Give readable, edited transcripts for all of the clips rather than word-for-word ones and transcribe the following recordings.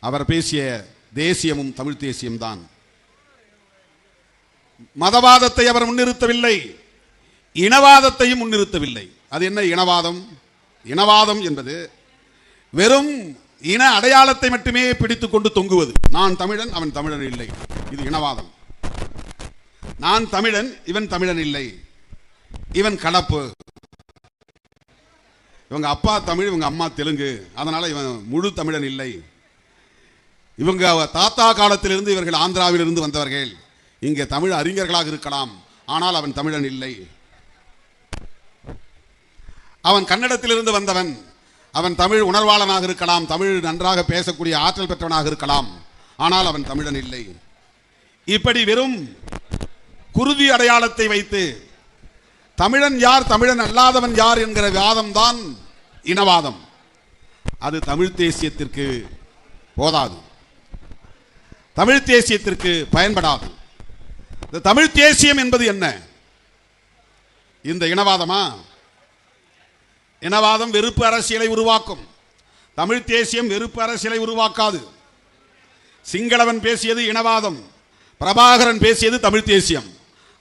அவர் பேசிய தேசியமும் தமிழ் தேசியம்தான். மதவாதத்தை அவர் முன்னிறுத்தவில்லை, இனவாதத்தையும் முன்னிறுத்தவில்லை. அது என்ன இனவாதம்? இனவாதம் என்பது வெறும் இன அடையாளத்தை மட்டுமே பிடித்துக் கொண்டு தொங்குவது. நான் தமிழன், அவன் தமிழன் இல்லை, இது இனவாதம். நான் தமிழன், இவன் தமிழன் இல்லை, இவன் கலப்பு. இவங்க அப்பா தமிழ், இவங்க அம்மா தெலுங்கு, அதனால இவன் முழு தமிழன் இல்லை. இவங்க தாத்தா காலத்திலிருந்து இவர்கள் ஆந்திராவிலிருந்து வந்தவர்கள், இங்கே தமிழ் அறிஞர்களாக இருக்கலாம், ஆனால் அவன் தமிழன் இல்லை. அவன் கன்னடத்திலிருந்து வந்தவன், அவன் தமிழ் உணர்வாளனாக இருக்கலாம், தமிழ் நன்றாக பேசக்கூடிய ஆற்றல் பெற்றவனாக இருக்கலாம், ஆனால் அவன் தமிழன் இல்லை. இப்படி வெறும் குருதி அடையாளத்தை வைத்து தமிழன் யார், தமிழன் அல்லாதவன் யார் என்கிற வாதம் தான் இனவாதம். அது தமிழ் தேசியத்திற்கு போதாது, தமிழ் தேசியத்திற்கு பயன்படாது. இந்த தமிழ் தேசியம் என்பது என்ன? இந்த இனவாதமா? இனவாதம் வெறுப்பு அரசியலை உருவாக்கும், தமிழ் தேசியம் வெறுப்பு அரசியலை உருவாக்காது. சிங்களவன் பேசியது இனவாதம், பிரபாகரன் பேசியது தமிழ் தேசியம்.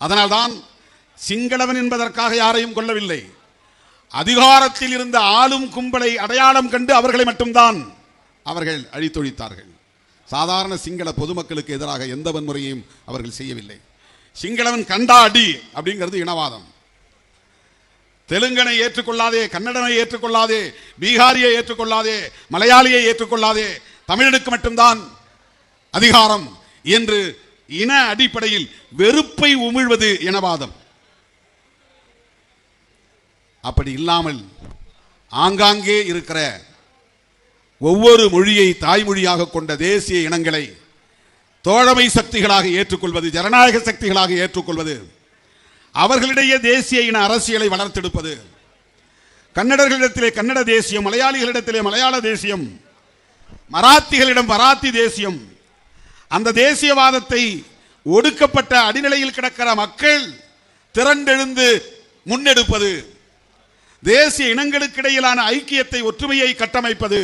அதனால்தான் சிங்களவன் என்பதற்காக யாரையும் கொல்லவில்லை, அதிகாரத்தில் இருந்த ஆளும் கும்பலை அடையாளம் கண்டு அவர்களை மட்டும்தான் அவர்கள் அழித்தொழித்தார்கள். சாதாரண சிங்கள பொதுமக்களுக்கு எதிராக எந்த வன்முறையும் அவர்கள் செய்யவில்லை. சிங்களவன் கண்டா அடி அப்படிங்கிறது இனவாதம். தெலுங்கனை ஏற்றுக்கொள்ளாதே, கன்னடனை ஏற்றுக்கொள்ளாதே, பீகாரியை ஏற்றுக்கொள்ளாதே, மலையாளியை ஏற்றுக்கொள்ளாதே, தமிழனுக்கு மட்டும்தான் அதிகாரம் என்று இன அடிப்படையில் வெறுப்பை உமிழ்வது இனவாதம். அப்படி இல்லாமல் ஆங்காங்கே இருக்கிற ஒவ்வொரு மொழியை தாய்மொழியாக கொண்ட தேசிய இனங்களை தோழமை சக்திகளாக ஏற்றுக்கொள்வது, ஜனநாயக சக்திகளாக ஏற்றுக்கொள்வது, அவர்களிடையே தேசிய இன அரசியலை வளர்த்தெடுப்பது. கன்னடர்களிடத்திலே கன்னட தேசியம், மலையாளிகளிடத்திலே மலையாள தேசியம், மராத்திகளிடம் மராத்தி தேசியம். அந்த தேசியவாதத்தை ஒடுக்கப்பட்ட அடிநிலையில் கிடக்கிற மக்கள் திரண்டெழுந்து முன்னெடுப்பது, தேசிய இனங்களுக்கிடையிலான ஐக்கியத்தை, ஒற்றுமையை கட்டமைப்பது,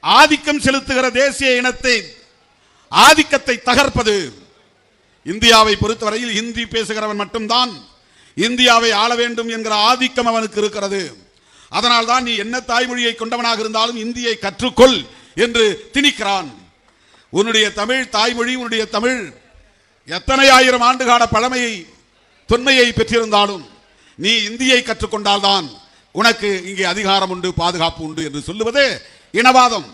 ஆதிக்கம் செலுத்துகிற தேசிய இனத்தை ஆதிக்கத்தை தகர்ப்பது. இந்தியாவை பொறுத்தவரையில் ஹிந்தி பேசுகிறவன் மட்டும்தான் இந்தியாவை ஆள வேண்டும் என்கிற ஆதிக்கம் அவனுக்கு இருக்கிறது. அதனால் தான் நீ என்ன தாய்மொழியை கொண்டவனாக இருந்தாலும் இந்தியை கற்றுக்கொள் என்று திணிக்கிறான். உன்னுடைய தமிழ் தாய்மொழி, உன்னுடைய தமிழ் எத்தனை ஆயிரம் ஆண்டுகால பழமையை தொன்மையை பெற்றிருந்தாலும் நீ இந்தியை கற்றுக்கொண்டால்தான் உனக்கு இங்கே அதிகாரம் உண்டு, பாதுகாப்பு உண்டு என்று சொல்லுவது இனவாதம்.